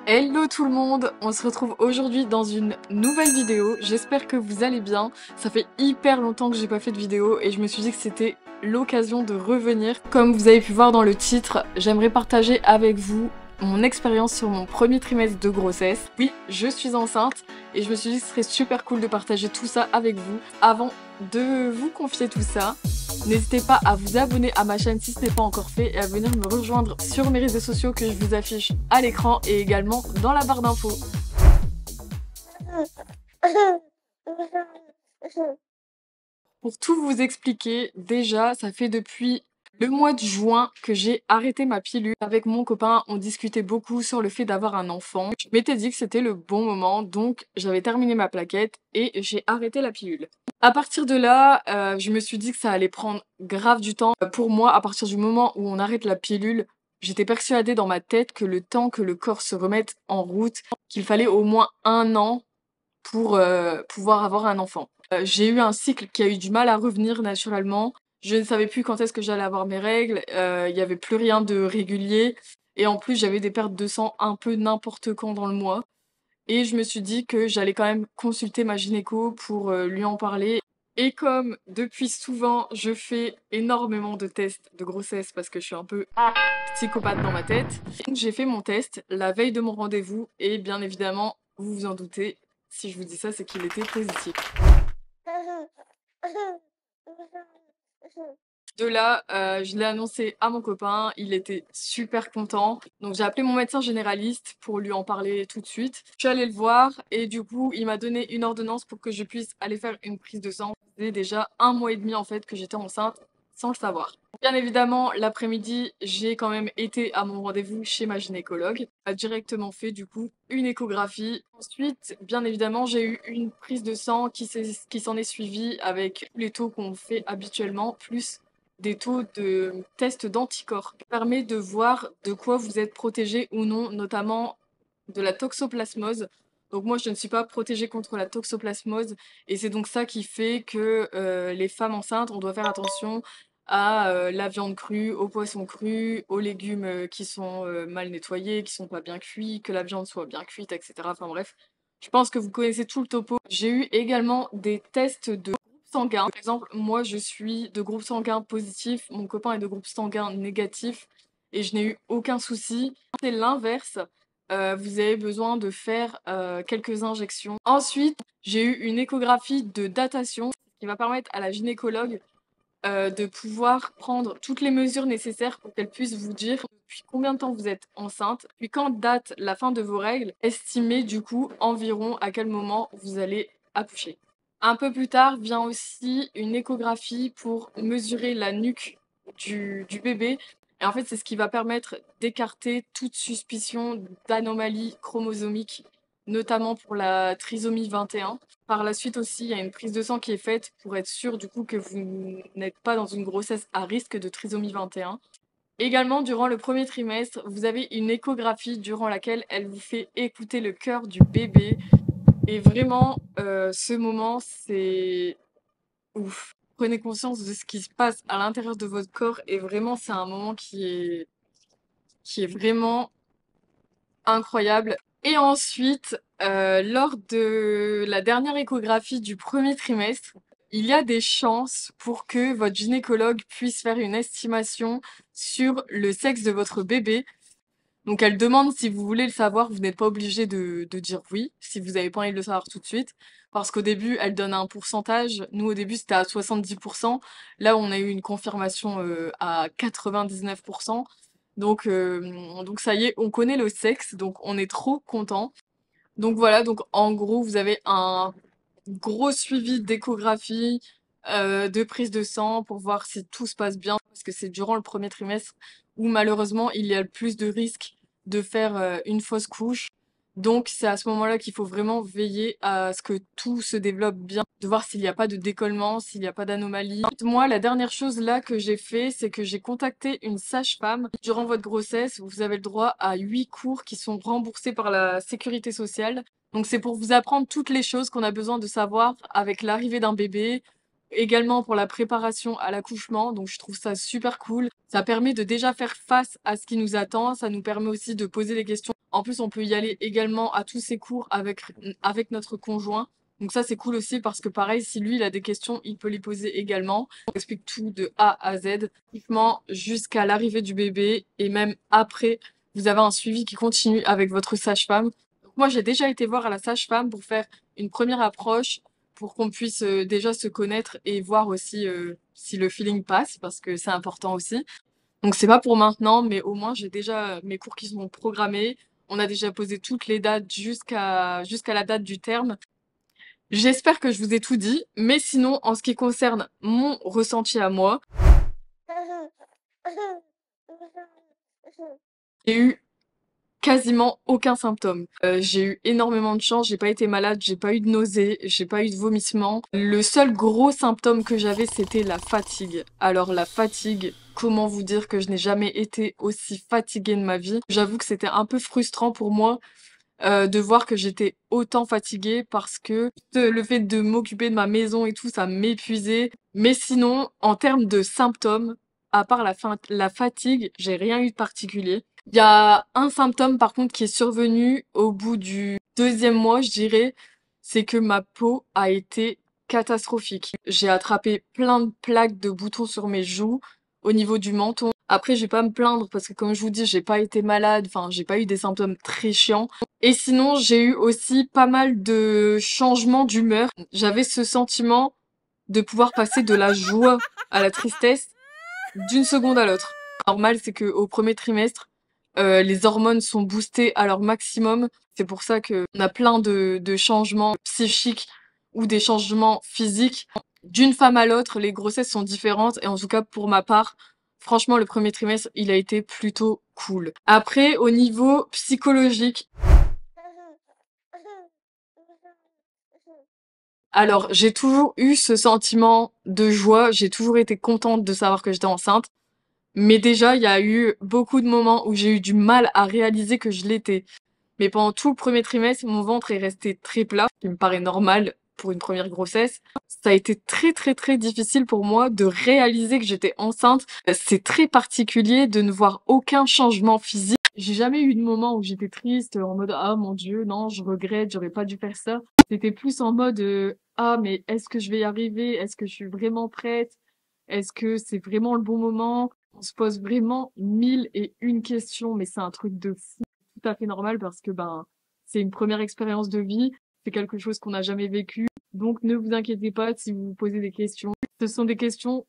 Hello tout le monde, on se retrouve aujourd'hui dans une nouvelle vidéo, j'espère que vous allez bien. Ça fait hyper longtemps que j'ai pas fait de vidéo et je me suis dit que c'était l'occasion de revenir. Comme vous avez pu voir dans le titre, j'aimerais partager avec vous mon expérience sur mon premier trimestre de grossesse. Oui, je suis enceinte et je me suis dit que ce serait super cool de partager tout ça avec vous. Avant de vous confier tout ça, n'hésitez pas à vous abonner à ma chaîne si ce n'est pas encore fait et à venir me rejoindre sur mes réseaux sociaux que je vous affiche à l'écran et également dans la barre d'infos. Pour tout vous expliquer, déjà, ça fait depuis le mois de juin que j'ai arrêté ma pilule. Avec mon copain, on discutait beaucoup sur le fait d'avoir un enfant. Je m'étais dit que c'était le bon moment, donc j'avais terminé ma plaquette et j'ai arrêté la pilule. À partir de là, je me suis dit que ça allait prendre grave du temps. Pour moi, à partir du moment où on arrête la pilule, j'étais persuadée dans ma tête que le temps que le corps se remette en route, qu'il fallait au moins 1 an pour pouvoir avoir un enfant. J'ai eu un cycle qui a eu du mal à revenir naturellement. Je ne savais plus quand est-ce que j'allais avoir mes règles. Il y avait plus rien de régulier. Et en plus, j'avais des pertes de sang un peu n'importe quand dans le mois. Et je me suis dit que j'allais quand même consulter ma gynéco pour lui en parler. Et comme depuis souvent, je fais énormément de tests de grossesse parce que je suis un peu psychopathe dans ma tête. Donc j'ai fait mon test la veille de mon rendez-vous et bien évidemment, vous vous en doutez, si je vous dis ça, c'est qu'il était positif. De là, je l'ai annoncé à mon copain, il était super content. Donc j'ai appelé mon médecin généraliste pour lui en parler tout de suite. Je suis allée le voir et du coup, il m'a donné une ordonnance pour que je puisse aller faire une prise de sang. C'était déjà 1 mois et demi en fait que j'étais enceinte sans le savoir. Bien évidemment, l'après-midi, j'ai quand même été à mon rendez-vous chez ma gynécologue. Elle a directement fait du coup une échographie. Ensuite, bien évidemment, j'ai eu une prise de sang qui s'en est suivie avec les taux qu'on fait habituellement, plus des taux de tests d'anticorps. Ça permet de voir de quoi vous êtes protégé ou non, notamment de la toxoplasmose. Donc moi, je ne suis pas protégée contre la toxoplasmose et c'est donc ça qui fait que les femmes enceintes, on doit faire attention à la viande crue, aux poissons crus, aux légumes qui sont mal nettoyés, qui sont pas bien cuits, que la viande soit bien cuite, etc. Enfin bref, je pense que vous connaissez tout le topo. J'ai eu également des tests de groupe sanguin. Par exemple, moi je suis de groupe sanguin positif, mon copain est de groupe sanguin négatif et je n'ai eu aucun souci. C'est l'inverse. Vous avez besoin de faire quelques injections. Ensuite, j'ai eu une échographie de datation qui va permettre à la gynécologue de pouvoir prendre toutes les mesures nécessaires pour qu'elle puisse vous dire depuis combien de temps vous êtes enceinte, puis quand date la fin de vos règles, estimer du coup environ à quel moment vous allez accoucher. Un peu plus tard vient aussi une échographie pour mesurer la nuque du bébé. Et en fait, c'est ce qui va permettre d'écarter toute suspicion d'anomalie chromosomique, notamment pour la trisomie 21. Par la suite aussi, il y a une prise de sang qui est faite pour être sûr du coup que vous n'êtes pas dans une grossesse à risque de trisomie 21. Également, durant le premier trimestre, vous avez une échographie durant laquelle elle vous fait écouter le cœur du bébé. Et vraiment, ce moment, c'est ouf. Prenez conscience de ce qui se passe à l'intérieur de votre corps et vraiment, c'est un moment qui est vraiment incroyable. Et ensuite, lors de la dernière échographie du premier trimestre, il y a des chances pour que votre gynécologue puisse faire une estimation sur le sexe de votre bébé. Donc elle demande si vous voulez le savoir, vous n'êtes pas obligé de dire oui, si vous n'avez pas envie de le savoir tout de suite. Parce qu'au début, elle donne un pourcentage. Nous, au début, c'était à 70%. Là, on a eu une confirmation à 99%. Donc ça y est, on connaît le sexe, donc on est trop content. Donc voilà, donc en gros, vous avez un gros suivi d'échographie, de prise de sang pour voir si tout se passe bien, parce que c'est durant le premier trimestre où malheureusement il y a le plus de risques de faire une fausse couche. Donc c'est à ce moment-là qu'il faut vraiment veiller à ce que tout se développe bien, de voir s'il n'y a pas de décollement, s'il n'y a pas d'anomalie. Moi, la dernière chose là que j'ai fait, c'est que j'ai contacté une sage-femme. Durant votre grossesse, vous avez le droit à 8 cours qui sont remboursés par la sécurité sociale. Donc c'est pour vous apprendre toutes les choses qu'on a besoin de savoir avec l'arrivée d'un bébé, également pour la préparation à l'accouchement. Donc je trouve ça super cool. Ça permet de déjà faire face à ce qui nous attend. Ça nous permet aussi de poser des questions. En plus, on peut y aller également à tous ces cours avec notre conjoint. Donc ça, c'est cool aussi parce que pareil, si lui, il a des questions, il peut les poser également. On explique tout de A à Z, pratiquement jusqu'à l'arrivée du bébé et même après, vous avez un suivi qui continue avec votre sage-femme. Donc moi, j'ai déjà été voir à la sage-femme pour faire une première approche pour qu'on puisse déjà se connaître et voir aussi si le feeling passe parce que c'est important aussi. Donc c'est pas pour maintenant, mais au moins j'ai déjà mes cours qui sont programmés. On a déjà posé toutes les dates jusqu'à la date du terme. J'espère que je vous ai tout dit, mais sinon, en ce qui concerne mon ressenti à moi, j'ai eu quasiment aucun symptôme. J'ai eu énormément de chance, j'ai pas été malade, j'ai pas eu de nausées, j'ai pas eu de vomissements. Le seul gros symptôme que j'avais, c'était la fatigue. Alors la fatigue, comment vous dire que je n'ai jamais été aussi fatiguée de ma vie? J'avoue que c'était un peu frustrant pour moi de voir que j'étais autant fatiguée parce que le fait de m'occuper de ma maison et tout, ça m'épuisait. Mais sinon, en termes de symptômes, à part la fatigue, j'ai rien eu de particulier. Il y a un symptôme par contre qui est survenu au bout du 2e mois, je dirais, c'est que ma peau a été catastrophique. J'ai attrapé plein de plaques de boutons sur mes joues, au niveau du menton. Après, je vais pas me plaindre parce que comme je vous dis, j'ai pas été malade, enfin, j'ai pas eu des symptômes très chiants. Et sinon, j'ai eu aussi pas mal de changements d'humeur. J'avais ce sentiment de pouvoir passer de la joie à la tristesse d'une seconde à l'autre. Normal, c'est que au premier trimestre, les hormones sont boostées à leur maximum. C'est pour ça que on a plein de changements psychiques ou des changements physiques. D'une femme à l'autre, les grossesses sont différentes et en tout cas pour ma part, franchement, le premier trimestre, il a été plutôt cool. Après, au niveau psychologique, alors j'ai toujours eu ce sentiment de joie, j'ai toujours été contente de savoir que j'étais enceinte. Mais déjà, il y a eu beaucoup de moments où j'ai eu du mal à réaliser que je l'étais. Mais pendant tout le premier trimestre, mon ventre est resté très plat, ce qui me paraît normal pour une première grossesse. Ça a été très très très difficile pour moi de réaliser que j'étais enceinte. C'est très particulier de ne voir aucun changement physique. J'ai jamais eu de moment où j'étais triste, en mode ah mon Dieu, non, je regrette, j'aurais pas dû faire ça. C'était plus en mode ah mais est-ce que je vais y arriver? Est-ce que je suis vraiment prête? Est-ce que c'est vraiment le bon moment? On se pose vraiment 1001 questions, mais c'est un truc de fou, tout à fait normal parce que ben c'est une première expérience de vie, c'est quelque chose qu'on n'a jamais vécu. Donc ne vous inquiétez pas si vous vous posez des questions. Ce sont des questions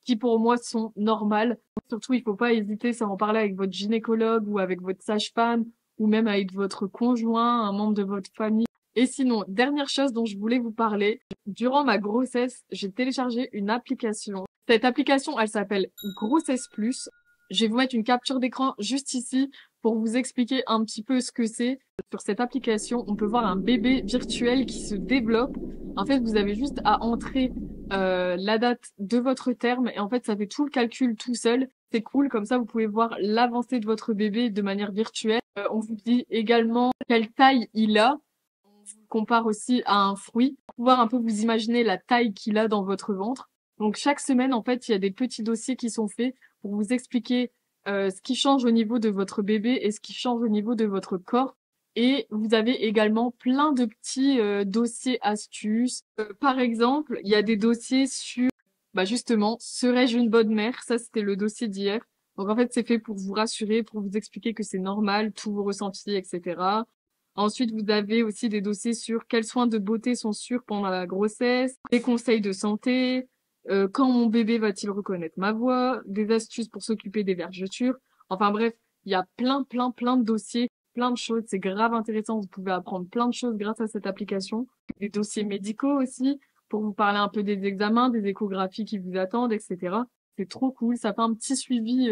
qui pour moi sont normales. Surtout, il faut pas hésiter à en parler avec votre gynécologue ou avec votre sage-femme ou même avec votre conjoint, un membre de votre famille. Et sinon, dernière chose dont je voulais vous parler, durant ma grossesse, j'ai téléchargé une application. Cette application, elle s'appelle Grossesse Plus. Je vais vous mettre une capture d'écran juste ici pour vous expliquer un petit peu ce que c'est. Sur cette application, on peut voir un bébé virtuel qui se développe. En fait, vous avez juste à entrer la date de votre terme et en fait, ça fait tout le calcul tout seul. C'est cool, comme ça, vous pouvez voir l'avancée de votre bébé de manière virtuelle. On vous dit également quelle taille il a. On vous compare aussi à un fruit pour pouvoir un peu vous imaginer la taille qu'il a dans votre ventre. Donc chaque semaine, en fait, il y a des petits dossiers qui sont faits pour vous expliquer ce qui change au niveau de votre bébé et ce qui change au niveau de votre corps. Et vous avez également plein de petits dossiers astuces. Par exemple, il y a des dossiers sur, bah justement, serais-je une bonne mère? Ça, c'était le dossier d'hier. Donc en fait, c'est fait pour vous rassurer, pour vous expliquer que c'est normal, tous vos ressentis, etc. Ensuite, vous avez aussi des dossiers sur quels soins de beauté sont sûrs pendant la grossesse, des conseils de santé, quand mon bébé va-t-il reconnaître ma voix, des astuces pour s'occuper des vergetures. Enfin bref, il y a plein de dossiers, plein de choses. C'est grave intéressant. Vous pouvez apprendre plein de choses grâce à cette application. Des dossiers médicaux aussi pour vous parler un peu des examens, des échographies qui vous attendent, etc. C'est trop cool. Ça fait un petit suivi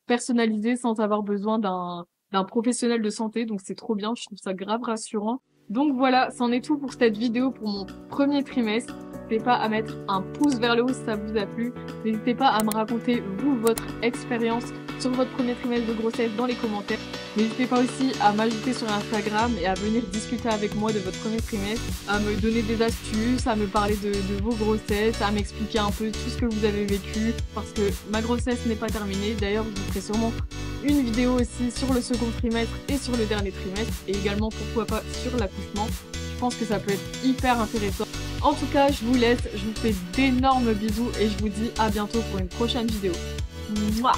personnalisé sans avoir besoin d'un professionnel de santé. Donc c'est trop bien. Je trouve ça grave rassurant. Donc voilà, c'en est tout pour cette vidéo pour mon premier trimestre. N'hésitez pas à mettre un pouce vers le haut si ça vous a plu. N'hésitez pas à me raconter, vous, votre expérience sur votre premier trimestre de grossesse dans les commentaires. N'hésitez pas aussi à m'ajouter sur Instagram et à venir discuter avec moi de votre premier trimestre, à me donner des astuces, à me parler de vos grossesses, à m'expliquer un peu tout ce que vous avez vécu, parce que ma grossesse n'est pas terminée. D'ailleurs, je vous ferai sûrement une vidéo aussi sur le second trimestre et sur le dernier trimestre, et également pourquoi pas sur l'accouchement. Je pense que ça peut être hyper intéressant. En tout cas, je vous laisse, je vous fais d'énormes bisous et je vous dis à bientôt pour une prochaine vidéo. Mouah.